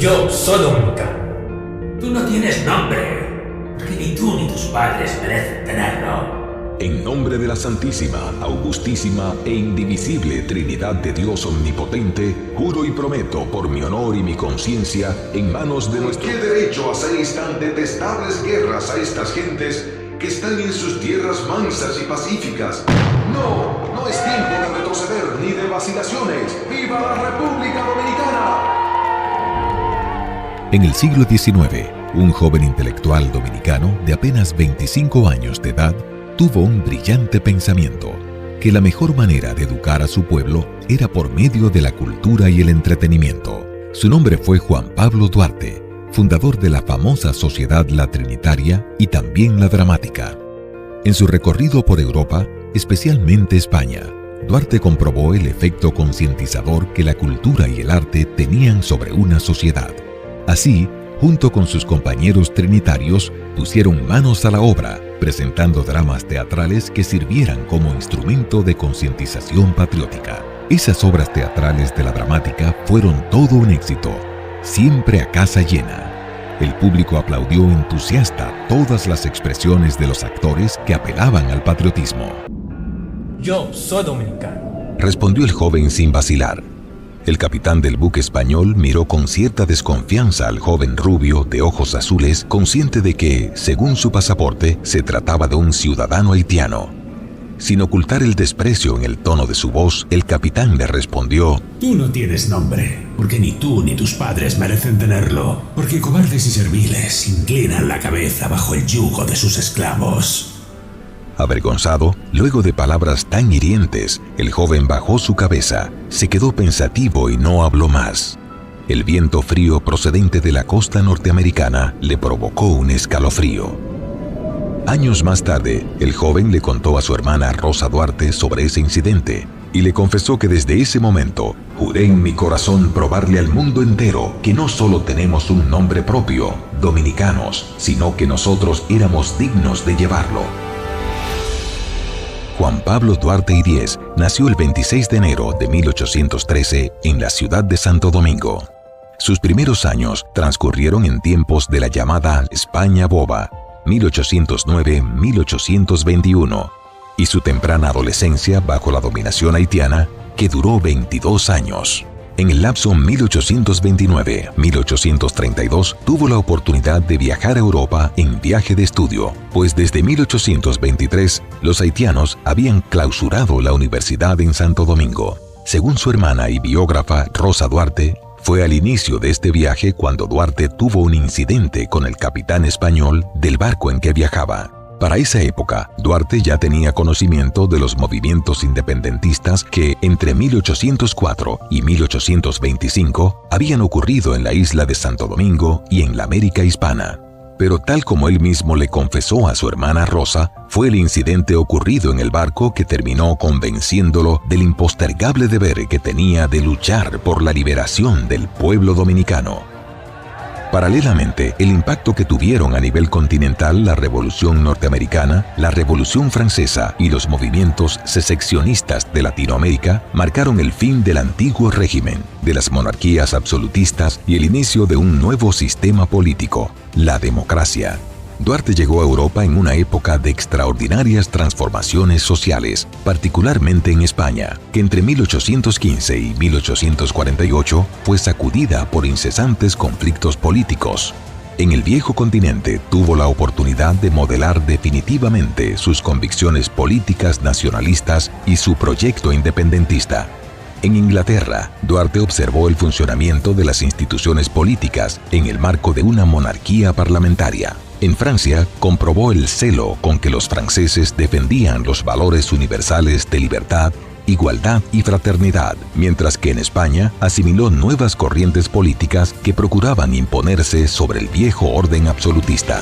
Yo soy dominicano. Tú no tienes nombre, porque ni tú ni tus padres merecen tenerlo. En nombre de la Santísima, Augustísima e Indivisible Trinidad de Dios Omnipotente, juro y prometo por mi honor y mi conciencia, en manos de nuestro... ¿Qué derecho hacéis tan detestables guerras a estas gentes que están en sus tierras mansas y pacíficas? No es tiempo de retroceder ni de vacilaciones. ¡Viva la República Dominicana! En el siglo XIX, un joven intelectual dominicano de apenas 25 años de edad tuvo un brillante pensamiento, que la mejor manera de educar a su pueblo era por medio de la cultura y el entretenimiento. Su nombre fue Juan Pablo Duarte, fundador de la famosa Sociedad La Trinitaria y también La Dramática. En su recorrido por Europa, especialmente España, Duarte comprobó el efecto concientizador que la cultura y el arte tenían sobre una sociedad. Así, junto con sus compañeros trinitarios, pusieron manos a la obra, presentando dramas teatrales que sirvieran como instrumento de concientización patriótica. Esas obras teatrales de la Dramática fueron todo un éxito, siempre a casa llena. El público aplaudió entusiasta todas las expresiones de los actores que apelaban al patriotismo. Yo soy dominicano, respondió el joven sin vacilar. El capitán del buque español miró con cierta desconfianza al joven rubio de ojos azules, consciente de que, según su pasaporte, se trataba de un ciudadano haitiano. Sin ocultar el desprecio en el tono de su voz, el capitán le respondió: Tú no tienes nombre, porque ni tú ni tus padres merecen tenerlo, porque cobardes y serviles inclinan la cabeza bajo el yugo de sus esclavos. Avergonzado, luego de palabras tan hirientes, el joven bajó su cabeza, se quedó pensativo y no habló más. El viento frío procedente de la costa norteamericana le provocó un escalofrío. Años más tarde, el joven le contó a su hermana Rosa Duarte sobre ese incidente y le confesó que desde ese momento juré en mi corazón probarle al mundo entero que no solo tenemos un nombre propio, dominicanos, sino que nosotros éramos dignos de llevarlo. Juan Pablo Duarte y Diez nació el 26 de enero de 1813 en la ciudad de Santo Domingo. Sus primeros años transcurrieron en tiempos de la llamada España Boba, 1809-1821, y su temprana adolescencia bajo la dominación haitiana, que duró 22 años. En el lapso 1829-1832 tuvo la oportunidad de viajar a Europa en viaje de estudio, pues desde 1823 los haitianos habían clausurado la universidad en Santo Domingo. Según su hermana y biógrafa Rosa Duarte, fue al inicio de este viaje cuando Duarte tuvo un incidente con el capitán español del barco en que viajaba. Para esa época, Duarte ya tenía conocimiento de los movimientos independentistas que entre 1804 y 1825 habían ocurrido en la isla de Santo Domingo y en la América hispana. Pero tal como él mismo le confesó a su hermana Rosa, fue el incidente ocurrido en el barco que terminó convenciéndolo del impostergable deber que tenía de luchar por la liberación del pueblo dominicano. Paralelamente, el impacto que tuvieron a nivel continental la Revolución Norteamericana, la Revolución Francesa y los movimientos secesionistas de Latinoamérica marcaron el fin del antiguo régimen, de las monarquías absolutistas y el inicio de un nuevo sistema político, la democracia. Duarte llegó a Europa en una época de extraordinarias transformaciones sociales, particularmente en España, que entre 1815 y 1848 fue sacudida por incesantes conflictos políticos. En el viejo continente tuvo la oportunidad de modelar definitivamente sus convicciones políticas nacionalistas y su proyecto independentista. En Inglaterra, Duarte observó el funcionamiento de las instituciones políticas en el marco de una monarquía parlamentaria. En Francia, comprobó el celo con que los franceses defendían los valores universales de libertad, igualdad y fraternidad, mientras que en España asimiló nuevas corrientes políticas que procuraban imponerse sobre el viejo orden absolutista.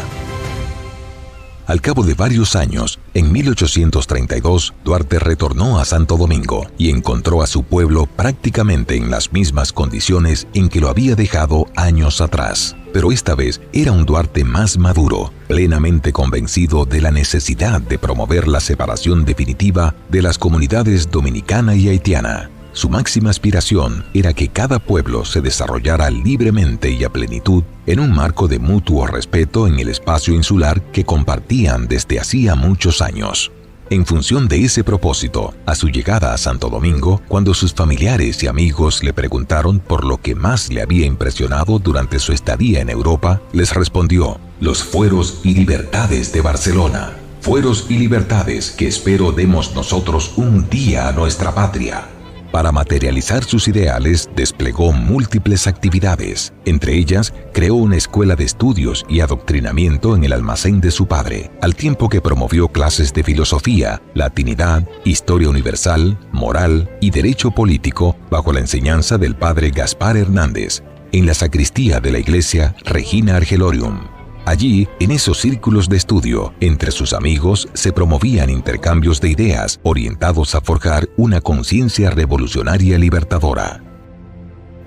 Al cabo de varios años, en 1832, Duarte retornó a Santo Domingo y encontró a su pueblo prácticamente en las mismas condiciones en que lo había dejado años atrás. Pero esta vez era un Duarte más maduro, plenamente convencido de la necesidad de promover la separación definitiva de las comunidades dominicana y haitiana. Su máxima aspiración era que cada pueblo se desarrollara libremente y a plenitud en un marco de mutuo respeto en el espacio insular que compartían desde hacía muchos años. En función de ese propósito, a su llegada a Santo Domingo, cuando sus familiares y amigos le preguntaron por lo que más le había impresionado durante su estadía en Europa, les respondió: los fueros y libertades de Barcelona. Fueros y libertades que espero demos nosotros un día a nuestra patria. Para materializar sus ideales, desplegó múltiples actividades. Entre ellas, creó una escuela de estudios y adoctrinamiento en el almacén de su padre, al tiempo que promovió clases de filosofía, latinidad, historia universal, moral y derecho político bajo la enseñanza del padre Gaspar Hernández, en la sacristía de la iglesia Regina Argelorium. Allí, en esos círculos de estudio, entre sus amigos se promovían intercambios de ideas orientados a forjar una conciencia revolucionaria libertadora.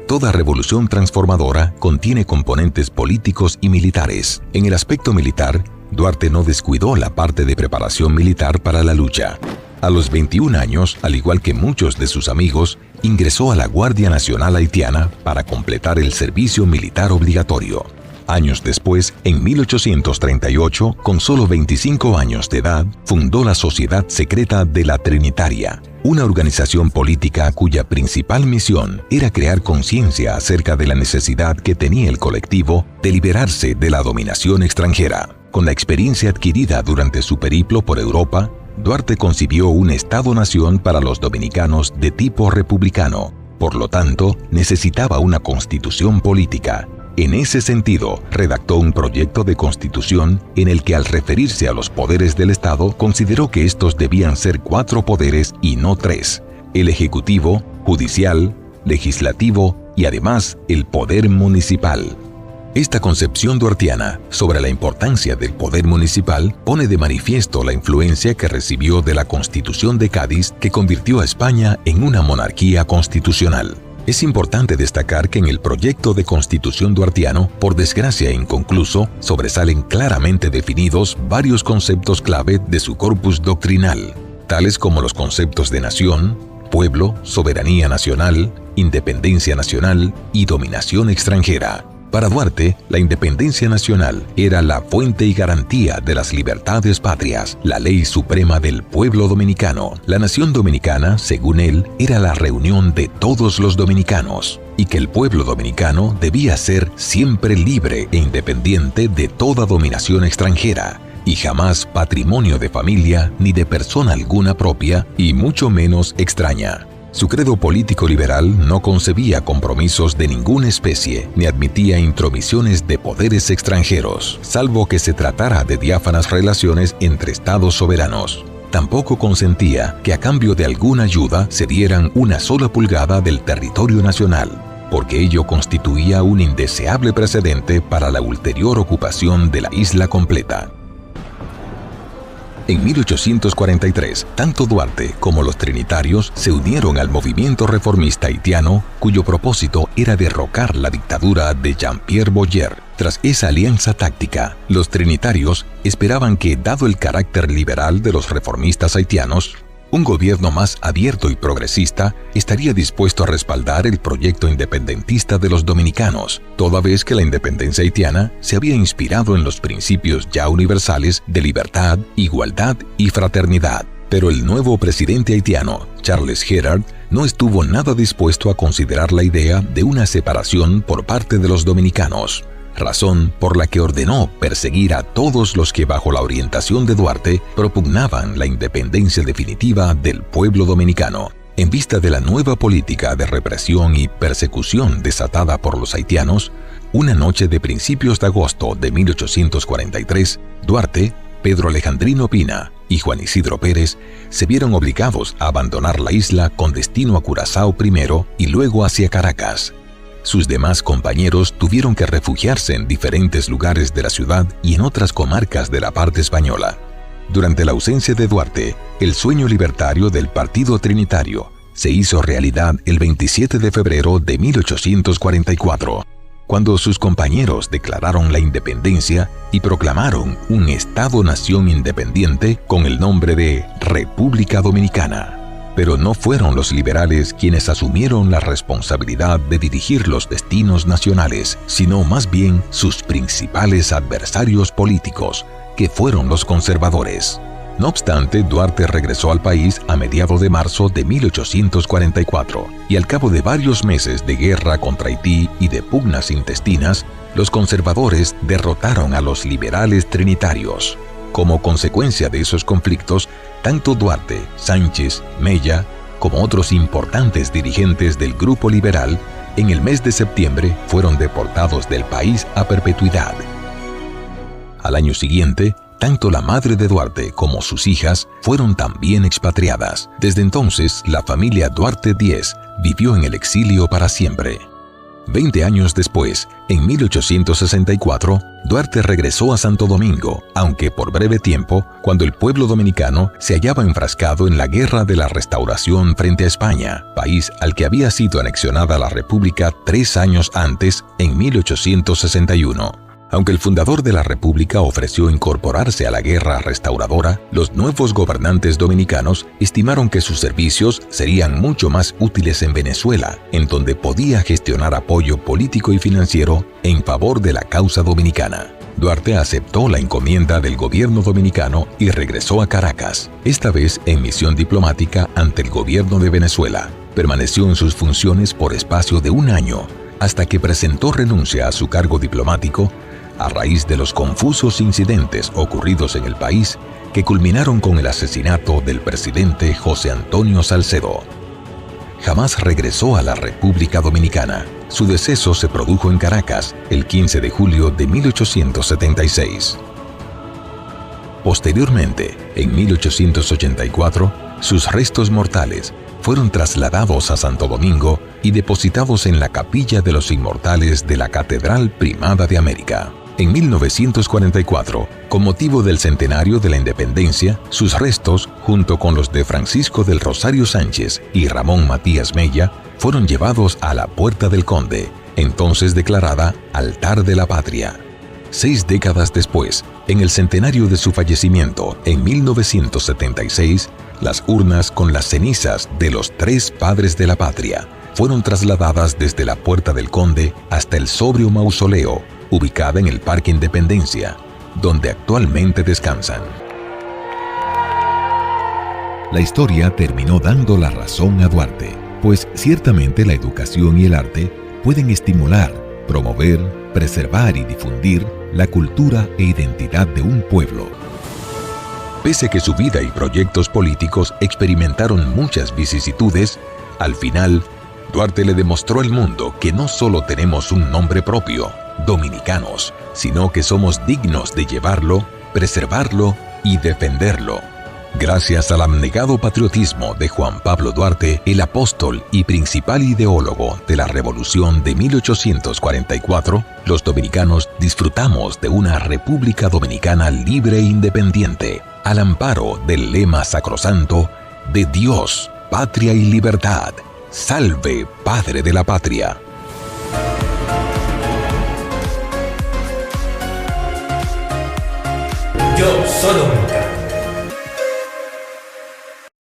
Toda revolución transformadora contiene componentes políticos y militares. En el aspecto militar, Duarte no descuidó la parte de preparación militar para la lucha. A los 21 años, al igual que muchos de sus amigos, ingresó a la Guardia Nacional Haitiana para completar el servicio militar obligatorio. Años después, en 1838, con solo 25 años de edad, fundó la Sociedad Secreta de la Trinitaria, una organización política cuya principal misión era crear conciencia acerca de la necesidad que tenía el colectivo de liberarse de la dominación extranjera. Con la experiencia adquirida durante su periplo por Europa, Duarte concibió un Estado-nación para los dominicanos de tipo republicano. Por lo tanto, necesitaba una constitución política. En ese sentido, redactó un proyecto de constitución en el que, al referirse a los poderes del Estado, consideró que estos debían ser 4 poderes y no 3: el ejecutivo, judicial, legislativo y además el poder municipal. Esta concepción duartiana sobre la importancia del poder municipal pone de manifiesto la influencia que recibió de la Constitución de Cádiz, que convirtió a España en una monarquía constitucional. Es importante destacar que en el proyecto de constitución duartiano, por desgracia inconcluso, sobresalen claramente definidos varios conceptos clave de su corpus doctrinal, tales como los conceptos de nación, pueblo, soberanía nacional, independencia nacional y dominación extranjera. Para Duarte, la independencia nacional era la fuente y garantía de las libertades patrias, la ley suprema del pueblo dominicano. La nación dominicana, según él, era la reunión de todos los dominicanos, y que el pueblo dominicano debía ser siempre libre e independiente de toda dominación extranjera, y jamás patrimonio de familia ni de persona alguna propia, y mucho menos extraña. Su credo político liberal no concebía compromisos de ninguna especie, ni admitía intromisiones de poderes extranjeros, salvo que se tratara de diáfanas relaciones entre estados soberanos. Tampoco consentía que a cambio de alguna ayuda se dieran una sola pulgada del territorio nacional, porque ello constituía un indeseable precedente para la ulterior ocupación de la isla completa. En 1843, tanto Duarte como los trinitarios se unieron al movimiento reformista haitiano, cuyo propósito era derrocar la dictadura de Jean-Pierre Boyer. Tras esa alianza táctica, los trinitarios esperaban que, dado el carácter liberal de los reformistas haitianos, un gobierno más abierto y progresista estaría dispuesto a respaldar el proyecto independentista de los dominicanos, toda vez que la independencia haitiana se había inspirado en los principios ya universales de libertad, igualdad y fraternidad. Pero el nuevo presidente haitiano, Charles Gerard, no estuvo nada dispuesto a considerar la idea de una separación por parte de los dominicanos, razón por la que ordenó perseguir a todos los que, bajo la orientación de Duarte, propugnaban la independencia definitiva del pueblo dominicano. En vista de la nueva política de represión y persecución desatada por los haitianos, una noche de principios de agosto de 1843, Duarte, Pedro Alejandrino Pina y Juan Isidro Pérez se vieron obligados a abandonar la isla con destino a Curazao primero y luego hacia Caracas. Sus demás compañeros tuvieron que refugiarse en diferentes lugares de la ciudad y en otras comarcas de la parte española. Durante la ausencia de Duarte, el sueño libertario del Partido Trinitario se hizo realidad el 27 de febrero de 1844, cuando sus compañeros declararon la independencia y proclamaron un Estado-nación independiente con el nombre de República Dominicana. Pero no fueron los liberales quienes asumieron la responsabilidad de dirigir los destinos nacionales, sino más bien sus principales adversarios políticos, que fueron los conservadores. No obstante, Duarte regresó al país a mediados de marzo de 1844, y al cabo de varios meses de guerra contra Haití y de pugnas intestinas, los conservadores derrotaron a los liberales trinitarios. Como consecuencia de esos conflictos, tanto Duarte, Sánchez, Mella, como otros importantes dirigentes del grupo liberal, en el mes de septiembre fueron deportados del país a perpetuidad. Al año siguiente, tanto la madre de Duarte como sus hijas fueron también expatriadas. Desde entonces, la familia Duarte Díez vivió en el exilio para siempre. 20 años después, en 1864, Duarte regresó a Santo Domingo, aunque por breve tiempo, cuando el pueblo dominicano se hallaba enfrascado en la Guerra de la Restauración frente a España, país al que había sido anexionada la República 3 años antes, en 1861. Aunque el fundador de la República ofreció incorporarse a la guerra restauradora, los nuevos gobernantes dominicanos estimaron que sus servicios serían mucho más útiles en Venezuela, en donde podía gestionar apoyo político y financiero en favor de la causa dominicana. Duarte aceptó la encomienda del gobierno dominicano y regresó a Caracas, esta vez en misión diplomática ante el gobierno de Venezuela. Permaneció en sus funciones por espacio de 1 año, hasta que presentó renuncia a su cargo diplomático a raíz de los confusos incidentes ocurridos en el país que culminaron con el asesinato del presidente José Antonio Salcedo. Jamás regresó a la República Dominicana. Su deceso se produjo en Caracas el 15 de julio de 1876. Posteriormente, en 1884, sus restos mortales fueron trasladados a Santo Domingo y depositados en la Capilla de los Inmortales de la Catedral Primada de América. En 1944, con motivo del centenario de la independencia, sus restos, junto con los de Francisco del Rosario Sánchez y Ramón Matías Mella, fueron llevados a la Puerta del Conde, entonces declarada Altar de la Patria. 6 décadas después, en el centenario de su fallecimiento, en 1976, las urnas con las cenizas de los 3 padres de la patria fueron trasladadas desde la Puerta del Conde hasta el sobrio mausoleo, ubicada en el Parque Independencia, donde actualmente descansan. La historia terminó dando la razón a Duarte, pues ciertamente la educación y el arte pueden estimular, promover, preservar y difundir la cultura e identidad de un pueblo. Pese a que su vida y proyectos políticos experimentaron muchas vicisitudes, al final, Duarte le demostró al mundo que no solo tenemos un nombre propio, dominicanos, sino que somos dignos de llevarlo, preservarlo y defenderlo. Gracias al abnegado patriotismo de Juan Pablo Duarte, el apóstol y principal ideólogo de la Revolución de 1844, los dominicanos disfrutamos de una República Dominicana libre e independiente, al amparo del lema sacrosanto de Dios, patria y libertad. ¡Salve, Padre de la Patria! Yo soy dominicano.